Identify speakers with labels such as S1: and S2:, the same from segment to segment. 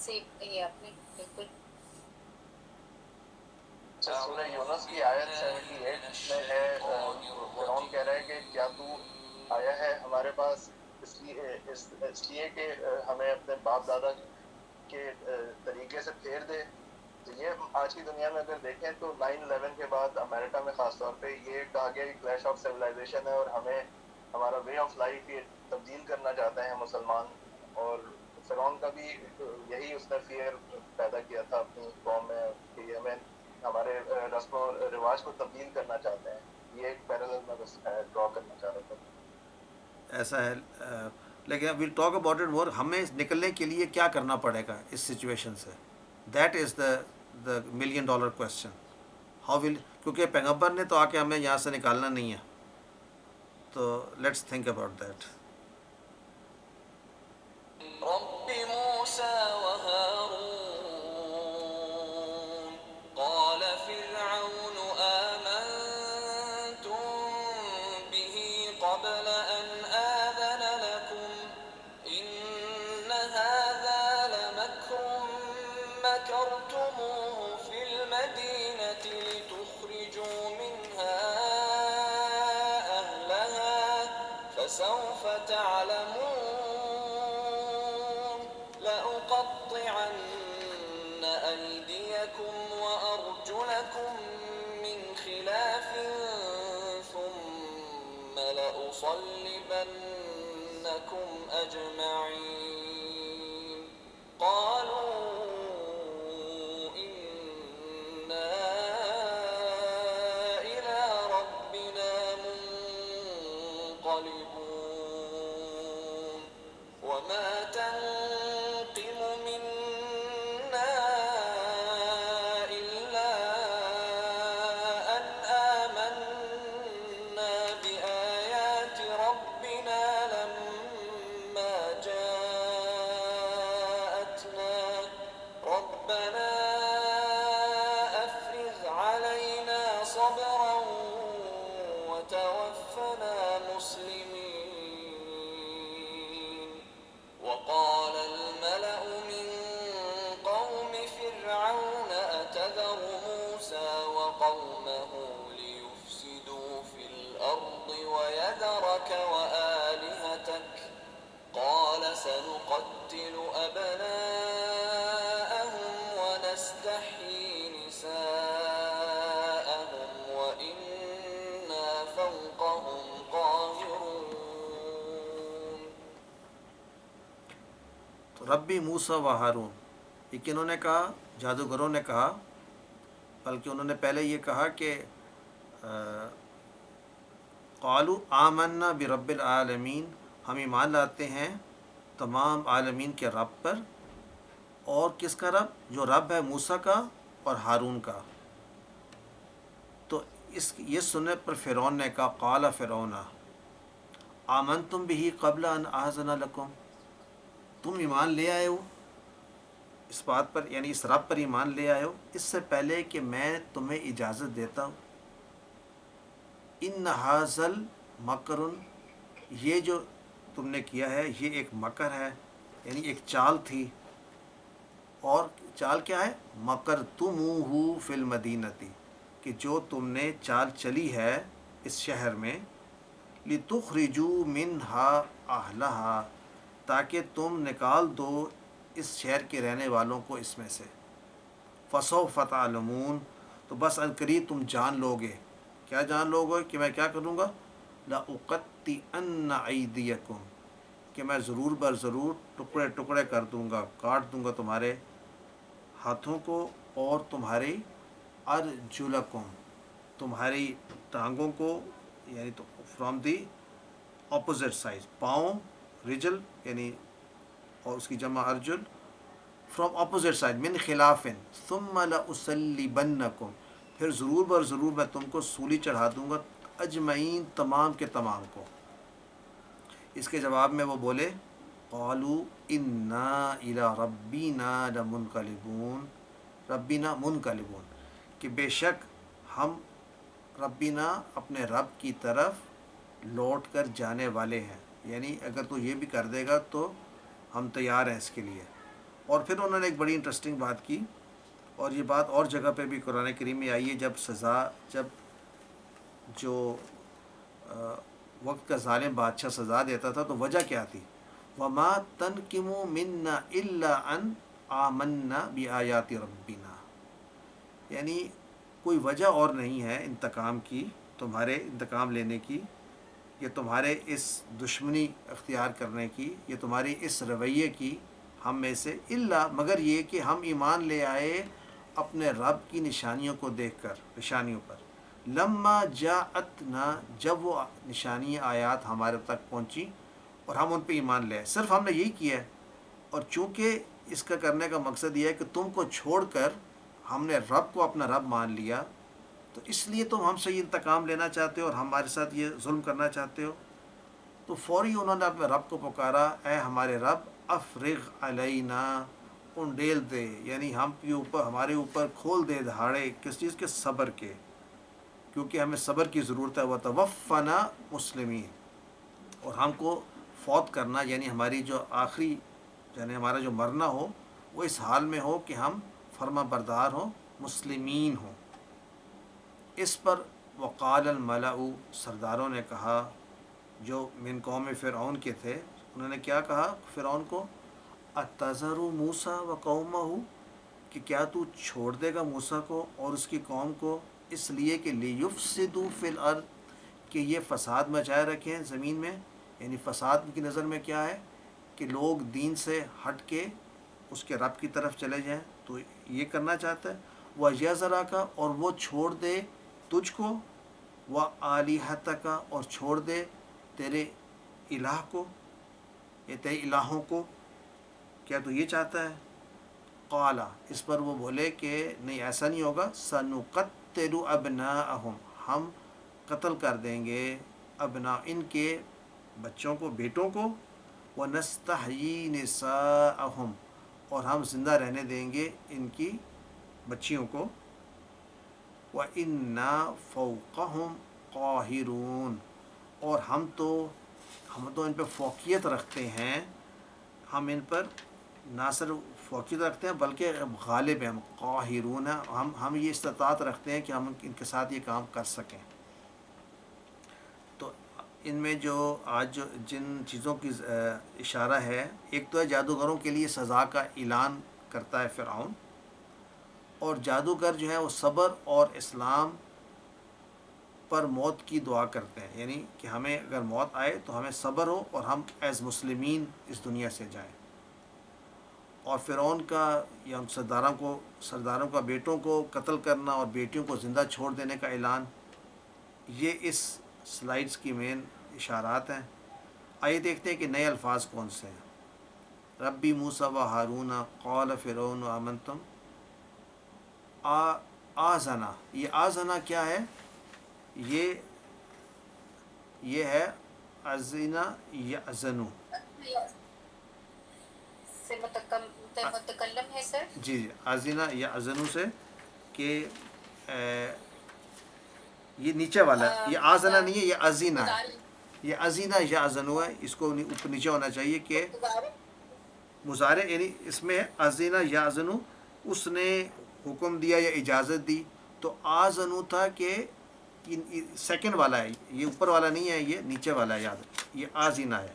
S1: سے یہ آپ نے بالکل
S2: سورہ یونس کی آیت 78 میں ہے، فرعون کہہ رہا ہے کہ کیا تو آیا ہے ہمارے پاس اس لیے کہ ہمیں اپنے باپ دادا کے طریقے سے پھیر دے. تو یہ آج کی دنیا میں اگر دیکھیں تو 9/11 کے بعد امریکہ میں خاص طور پہ یہ کہا گیا کہ کلیش آف سویلائزیشن ہے اور ہمیں ہمارا وے آف لائف یہ تبدیل کرنا چاہتے ہیں مسلمان. اور فرعون کا بھی یہی اس نے فیئر پیدا کیا تھا اپنی قوم میں کہ ہمیں ہمارے رسم و رواج کو تبدیل کرنا چاہتے ہیں. یہ ایک پیرالل میں بس ڈرا کرنا چاہ رہا تھا.
S3: ایسا ہے. لیکن we'll talk about it more. ہمیں نکلنے کے لیے کیا کرنا پڑے گا اس سچویشن سے؟ That is the $1,000,000 question. How will, کیونکہ پیغمبر نے تو آ کے ہمیں یہاں سے نکالنا نہیں ہے. تو لیٹس تھنک اباؤٹ دیٹ.
S2: رب موسى وهارون قال فرعون آمنتم به قبل أن آذن لكم إن هذا لمكر مكرتموه في المدينة لتخرجوا منها أهلها فسوف تعلمون لأقطعن أيديكم وأرجلكم من خلاف ثم لأصلبنكم أجمعين قالوا إنا إلى ربنا منقلبون وما تنقم منا إلا أن آمنا بآيات ربنا لما جاءتنا ربنا أفرغ علينا صبرا وتوفنا مسلمين. وقال الملأ من قوم فرعون أتذر موسى وقومه ليفسدوا في الأرض ويذرك وآلهتك قال سنقتل أبناءهم ونستحيي نساءهم وإنا فوقهم قاهرون.
S3: تو ربی موسیٰ و ہارون، یہ کنہوں نے کہا؟ جادوگروں نے کہا. بلکہ انہوں نے پہلے یہ کہا کہ قالوا آمنا برب العالمین، ہم ایمان لاتے ہیں تمام عالمین کے رب پر. اور کس کا رب؟ جو رب ہے موسیٰ کا اور ہارون کا. تو یہ سننے پر فرعون نے کہا قال فرعون آمنتم به قبل ان آذن لکم، تم ایمان لے آئے ہو اس بات پر، یعنی اس رب پر ایمان لے آئے ہو اس سے پہلے کہ میں تمہیں اجازت دیتا ہوں. ان حاصل مکر، یہ جو تم نے کیا ہے یہ ایک مکر ہے، یعنی ایک چال تھی. اور چال کیا ہے؟ مکر تموہ فی المدینتی، کہ جو تم نے چال چلی ہے اس شہر میں. لتخرجوا منہا اہلہا، تاکہ تم نکال دو اس شہر کے رہنے والوں کو اس میں سے. فسوف تعلمون، تو بس عنقریب تم جان لو گے. کیا جان لو گے؟ کہ میں کیا کروں گا؟ لأقطعن ایدیکم، کہ میں ضرور بر ضرور ٹکڑے ٹکڑے کر دوں گا، کاٹ دوں گا تمہارے ہاتھوں کو اور تمہاری ارجلکم، تمہاری ٹانگوں کو، یعنی تو فرام دی اپوزٹ سائڈ، پاؤں رجل یعنی، اور اس کی جمع ارجل، فرام اپوزٹ سائڈ من خلافن، ثم لأصلبنکم، پھر ضرور بر ضرور میں تم کو سولی چڑھا دوں گا، اجمعین تمام کے تمام کو. اس کے جواب میں وہ بولے قالوا انا الی ربینا لمنقلبون، ربینا منقلبون، کہ بے شک ہم ربینا اپنے رب کی طرف لوٹ کر جانے والے ہیں. یعنی اگر تو یہ بھی کر دے گا تو ہم تیار ہیں اس کے لیے. اور پھر انہوں نے ایک بڑی انٹرسٹنگ بات کی، اور یہ بات اور جگہ پہ بھی قرآن کریم میں آئی ہے، جب جو وقت کا ظالم بادشاہ سزا دیتا تھا تو وجہ کیا تھی؟ وما تنقموا منا الا ان آمنا بآیات ربنا، یعنی کوئی وجہ اور نہیں ہے انتقام کی، تمہارے انتقام لینے کی، یہ تمہارے اس دشمنی اختیار کرنے کی، یہ تمہاری اس رویے کی ہم میں سے، الا مگر یہ کہ ہم ایمان لے آئے اپنے رب کی نشانیوں کو دیکھ کر، نشانیوں پر، لما جاءتنا جب وہ نشانی آیات ہمارے تک پہنچی اور ہم ان پہ ایمان لے آئے، صرف ہم نے یہی کیا ہے۔ اور چونکہ اس کا کرنے کا مقصد یہ ہے کہ تم کو چھوڑ کر ہم نے رب کو اپنا رب مان لیا، تو اس لیے تم ہم سے یہ انتقام لینا چاہتے ہو اور ہمارے ساتھ یہ ظلم کرنا چاہتے ہو۔ تو فوری انہوں نے اپنے رب کو پکارا، اے ہمارے رب افرغ علینا، انڈیل دے، یعنی ہم کے اوپر، ہمارے اوپر کھول دے دہاڑے، کس چیز کے؟ صبر کے، کیونکہ ہمیں صبر کی ضرورت ہے، وتوفنا مسلمین، اور ہم کو فوت کرنا، یعنی ہماری جو آخری، یعنی ہمارا جو مرنا ہو وہ اس حال میں ہو کہ ہم فرما بردار ہوں، مسلمین ہوں۔ اس پر وقال الملأ، سرداروں نے کہا جو من قوم فرعون کے تھے، انہوں نے کیا کہا فرعون کو؟ اتذر موسیٰ و قومہ، کہ کیا تو چھوڑ دے گا موسیٰ کو اور اس کی قوم کو، اس لیے کہ لیفسدوا فی الارض، کہ یہ فساد مچائے رکھیں زمین میں۔ یعنی فساد کی نظر میں کیا ہے کہ لوگ دین سے ہٹ کے اس کے رب کی طرف چلے جائیں، تو یہ کرنا چاہتا ہے۔ وَيَذَرَكَ، اور وہ چھوڑ دے تجھ کو، وَآلِهَتَكَ، اور چھوڑ دے تیرے الہ کو، یا تیرے الہوں کو، کیا تو یہ چاہتا ہے؟ قالا، اس پر وہ بولے کہ نہیں ایسا نہیں ہوگا، سَنُقَتِّلُ أَبْنَاءَهُمْ، ہم قتل کر دیں گے ابنا، ان کے بچوں کو، بیٹوں کو، وَنَسْتَحْيِي نِسَاءَهُمْ، اور ہم زندہ رہنے دیں گے ان کی بچیوں کو، وَإِنَّا فَوْقَهُمْ قَاهِرُونَ، اور ہم تو ان پہ فوقیت رکھتے ہیں، ہم ان پر نہ صرف فوقیت رکھتے ہیں بلکہ غالب ہیں، ہم قاہرون، ہم یہ استطاعت رکھتے ہیں کہ ہم ان کے ساتھ یہ کام کر سکیں۔ تو ان میں جو آج جن چیزوں کی اشارہ ہے، ایک تو ہے جادوگروں کے لیے سزا کا اعلان کرتا ہے فرعون، اور جادوگر جو ہے وہ صبر اور اسلام پر موت کی دعا کرتے ہیں، یعنی کہ ہمیں اگر موت آئے تو ہمیں صبر ہو اور ہم ایز مسلمین اس دنیا سے جائیں۔ اور فرعون کا یا ان سرداروں کا بیٹوں کو قتل کرنا اور بیٹیوں کو زندہ چھوڑ دینے کا اعلان، یہ اس سلائڈز کی مین اشارات ہیں۔ آئیے دیکھتے ہیں کہ نئے الفاظ کون سے ہیں۔ ربی موسیٰ و ہارون قال فرعون آمنتم، آزنا، یہ آزنا کیا ہے؟ یہ ہے ازنا یأذنو،
S1: سے متکلم ہے سر؟
S3: جی ازنا یأذنو سے، کہ یہ نیچے والا ہے، یہ آزنا نہیں ہے، یہ ازینا ہے، یہ ازینا یأذنو ہے، اس کو اوپر نیچے ہونا چاہیے کہ مضارع، یعنی اس میں ازینا یأذنو، اس نے حکم دیا یا اجازت دی، تو آزنو تھا کہ سیکنڈ والا ہے، یہ اوپر والا نہیں ہے، یہ نیچے والا ہے، یاد، یہ آزینا ہے،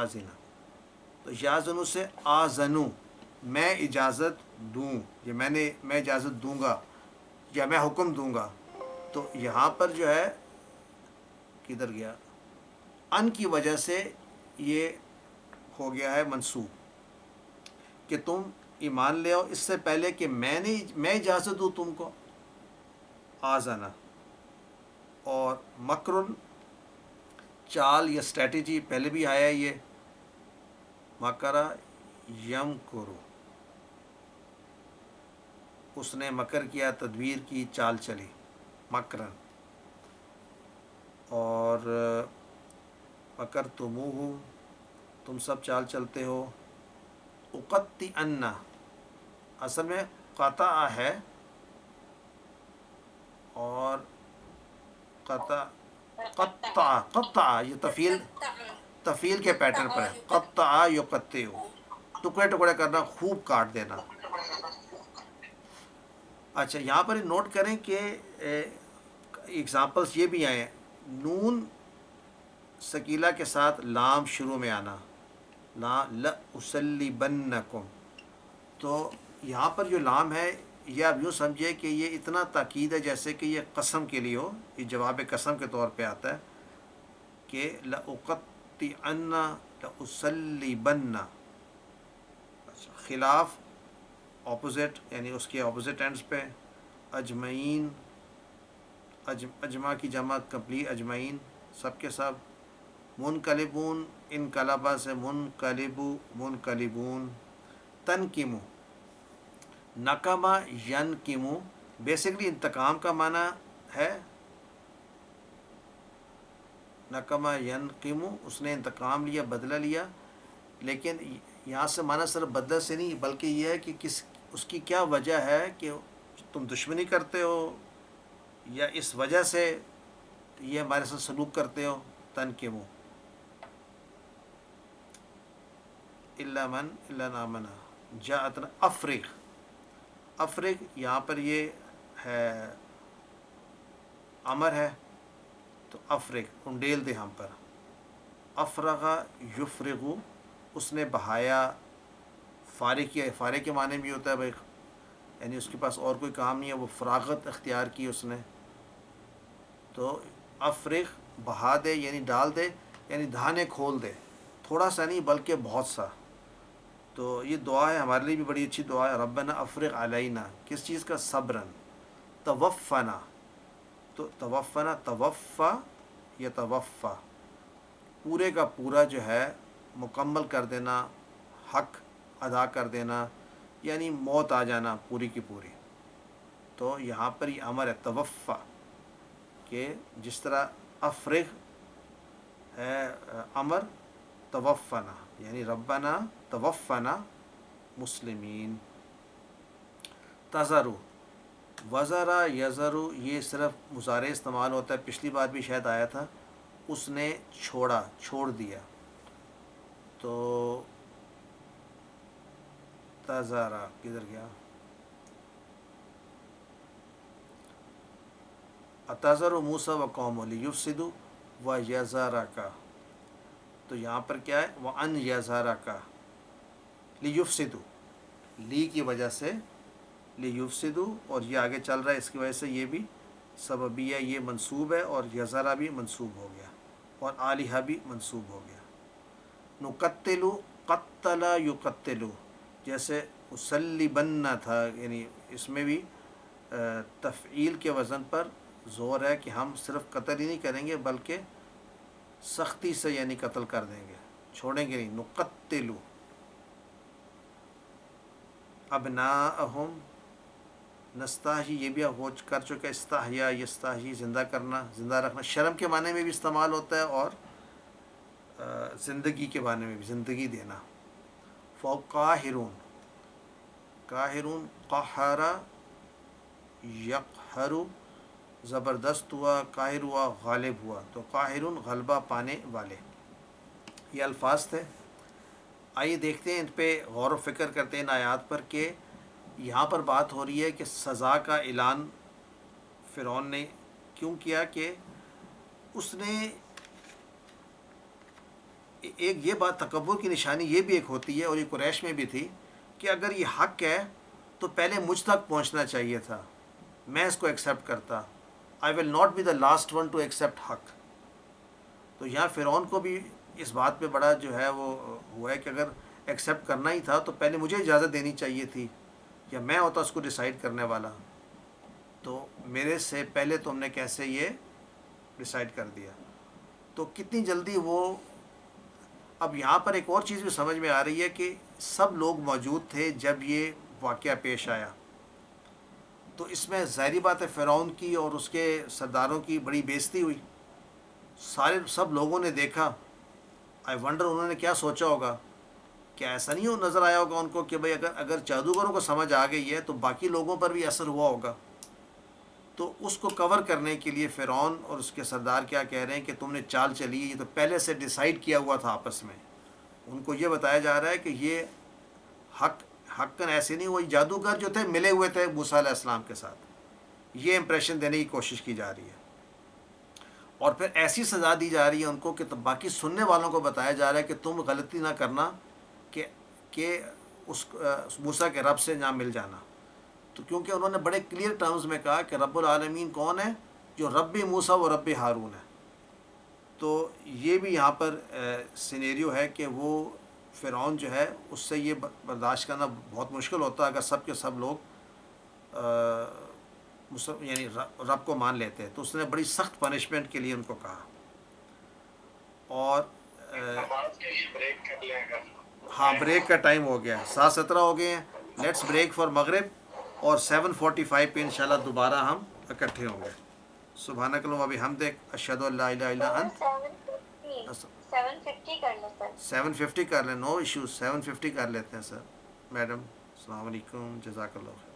S3: آزینا، تو یازنو سے آزنو، میں اجازت دوں، یہ میں اجازت دوں گا یا میں حکم دوں گا۔ تو یہاں پر جو ہے کدھر گیا، ان کی وجہ سے یہ ہو گیا ہے منسوخ، کہ تم ایمان لے آؤ اس سے پہلے کہ میں اجازت دوں تم کو، آزنا۔ اور مکرن، چال یا اسٹریٹجی، پہلے بھی آیا ہے یہ، مکرا یم کرو، اس نے مکر کیا، تدبیر کی، چال چلی، مکرن۔ اور مکر تموہ، تم سب چال چلتے ہو، اقتی انا، اصل میں قطع ہے، اور قطع یہ تفعیل کے پیٹرن پر ہے، قطع یقطع، ٹکڑے ٹکڑے کرنا، خوب کاٹ دینا۔ اچھا یہاں پر نوٹ کریں کہ ایگزامپلس یہ بھی آئے ہیں، نون ثقیلہ کے ساتھ لام شروع میں آنا، لَأُصَلِّبَنَّكُمْ، تو یہاں پر جو لام ہے یہ آپ یوں سمجھے کہ یہ اتنا تاکید ہے جیسے کہ یہ قسم کے لیے ہو، یہ جواب قسم کے طور پہ آتا ہے کہ لَأُقَطِّعَنَّ لَأُصَلِّبَنَّ، خلاف اپوزٹ یعنی اس کے اپوزٹ اینڈز پہ، اجمعین، اجمع کی جمع کمپلیٹ، اجمعین سب کے سب، منقلبون، انقلبہ سے منقلبو، منقلبون، تنقمو، نقمہ ینقمو، بیسکلی انتقام کا معنی ہے، نقمہ ینقمو، اس نے انتقام لیا، بدلہ لیا، لیکن یہاں سے معنی صرف بدلہ سے نہیں بلکہ یہ ہے کہ اس کی کیا وجہ ہے کہ تم دشمنی کرتے ہو یا اس وجہ سے یہ ہمارے ساتھ سلوک کرتے ہو، تنقمو، الا من الا نامنا جاءتنا افرغ، افرغ یہاں پر یہ ہے امر ہے تو افرغ انڈیل دے ہم پر، افرغ یفرغ، اس نے بہایا، فارغ کیا، فارغ کے معنی بھی ہوتا ہے بھائی یعنی اس کے پاس اور کوئی کام نہیں ہے، وہ فراغت اختیار کی اس نے، تو افرغ بہا دے یعنی ڈال دے، یعنی دہانے کھول دے، تھوڑا سا نہیں بلکہ بہت سا۔ تو یہ دعا ہے ہمارے لیے بھی بڑی اچھی دعا ہے، ربنا افرغ علینا، کس چیز کا؟ صبرن، توفنا، تو توفنا، توفا یا توفا، پورے کا پورا جو ہے مکمل کر دینا، حق ادا کر دینا، یعنی موت آ جانا پوری کی پوری۔ تو یہاں پر یہ امر ہے توفا، کہ جس طرح افرغ ہے امر، توفنا یعنی ربنا توفنا مسلمین۔ تذرو، وزرا یزرو، یہ صرف مضارع استعمال ہوتا ہے، پچھلی بار بھی شاید آیا تھا، اس نے چھوڑا، چھوڑ دیا، تو تذرا کدھر گیا؟ اتذر موسیٰ و قوم لیفسدوا و یذرک، تو یہاں پر کیا ہے؟ وَأَنْ یذرک، لیفسدوا، لی کی وجہ سے لیفسدوا، اور یہ آگے چل رہا ہے اس کی وجہ سے یہ بھی سببیہ، یہ منصوب ہے، اور یذرا بھی منصوب ہو گیا، اور آلہہ بھی منصوب ہو گیا۔ نقتل، قتل یقتل، جیسے اسلبن تھا، یعنی اس میں بھی تفعیل کے وزن پر زور ہے کہ ہم صرف قتل ہی نہیں کریں گے بلکہ سختی سے یعنی قتل کر دیں گے، چھوڑیں گے نہیں۔ نقتل ابناءہم، نستحیی، یہ بھی ہو کر چکا، استحیا یستحیی، زندہ کرنا، زندہ رکھنا، شرم کے معنی میں بھی استعمال ہوتا ہے اور زندگی کے معنی میں بھی، زندگی دینا۔ فقاہرون، قاہرون، قہر یقہر، زبردست ہوا، قاہر ہوا، غالب ہوا، تو قاہرون غلبہ پانے والے۔ یہ الفاظ تھے، آئیے دیکھتے ہیں ان پہ غور و فکر کرتے ہیں ان آیات پر کہ یہاں پر بات ہو رہی ہے کہ سزا کا اعلان فرعون نے کیوں کیا، کہ اس نے ایک یہ بات تکبر کی نشانی یہ بھی ایک ہوتی ہے، اور یہ قریش میں بھی تھی، کہ اگر یہ حق ہے تو پہلے مجھ تک پہنچنا چاہیے تھا، میں اس کو ایکسیپٹ کرتا، I will not be the last one to accept حق۔ تو یہاں فرعون کو بھی اس بات پہ بڑا جو ہے وہ ہوا ہے کہ اگر ایکسیپٹ کرنا ہی تھا تو پہلے مجھے اجازت دینی چاہیے تھی، یا میں ہوتا اس کو ڈیسائیڈ کرنے والا، تو میرے سے پہلے تم نے کیسے یہ ڈیسائیڈ کر دیا۔ تو کتنی جلدی وہ، اب یہاں پر ایک اور چیز بھی سمجھ میں آ رہی ہے کہ سب لوگ موجود تھے جب یہ واقعہ پیش آیا، تو اس میں ظاہری بات ہے فرعون کی اور اس کے سرداروں کی بڑی بے عزتی ہوئی، سب لوگوں نے دیکھا، آئی ونڈر انہوں نے کیا سوچا ہوگا، کہ ایسا نہیں ہو نظر آیا ہوگا ان کو کہ بھئی اگر جادوگروں کو سمجھ آ گئی ہے تو باقی لوگوں پر بھی اثر ہوا ہوگا۔ تو اس کو کور کرنے کے لیے فرعون اور اس کے سردار کیا کہہ رہے ہیں کہ تم نے چال چلی، یہ تو پہلے سے ڈیسائیڈ کیا ہوا تھا آپس میں، ان کو یہ بتایا جا رہا ہے کہ یہ حقاً ایسے نہیں، وہی جادوگر جو تھے ملے ہوئے تھے موسیٰ علیہ السلام کے ساتھ، یہ امپریشن دینے کی کوشش کی جا رہی ہے، اور پھر ایسی سزا دی جا رہی ہے ان کو کہ باقی سننے والوں کو بتایا جا رہا ہے کہ تم غلطی نہ کرنا کہ اس موسیٰ کے رب سے نہ مل جانا. تو کیونکہ انہوں نے بڑے کلیئر ٹرمز میں کہا کہ رب العالمین کون ہے؟ جو رب موسیٰ و رب ہارون ہے. تو یہ بھی یہاں پر سینیریو ہے کہ وہ فرعون جو ہے اس سے یہ برداشت کرنا بہت مشکل ہوتا ہے اگر سب کے سب لوگ یعنی رب کو مان لیتے ہیں. تو اس نے بڑی سخت پنشمنٹ کے لیے ان کو کہا. اور
S2: بریک کر لیں گا.
S3: ہاں بریک کا ٹائم ہو گیا ہے، 7:17 ہو گئے ہیں. لیٹس بریک فار مغرب، اور 7:45 پہ انشاءاللہ دوبارہ ہم اکٹھے ہوں گے. سبحانک اللہم و بحمدک، اشہد ان لا الہ الا انت.
S1: 750 کر لو سر.
S3: 750 کر لیں، نو ایشوز، 750 کر لیتے ہیں سر. میڈم السلام علیکم، جزاک اللہ خیر.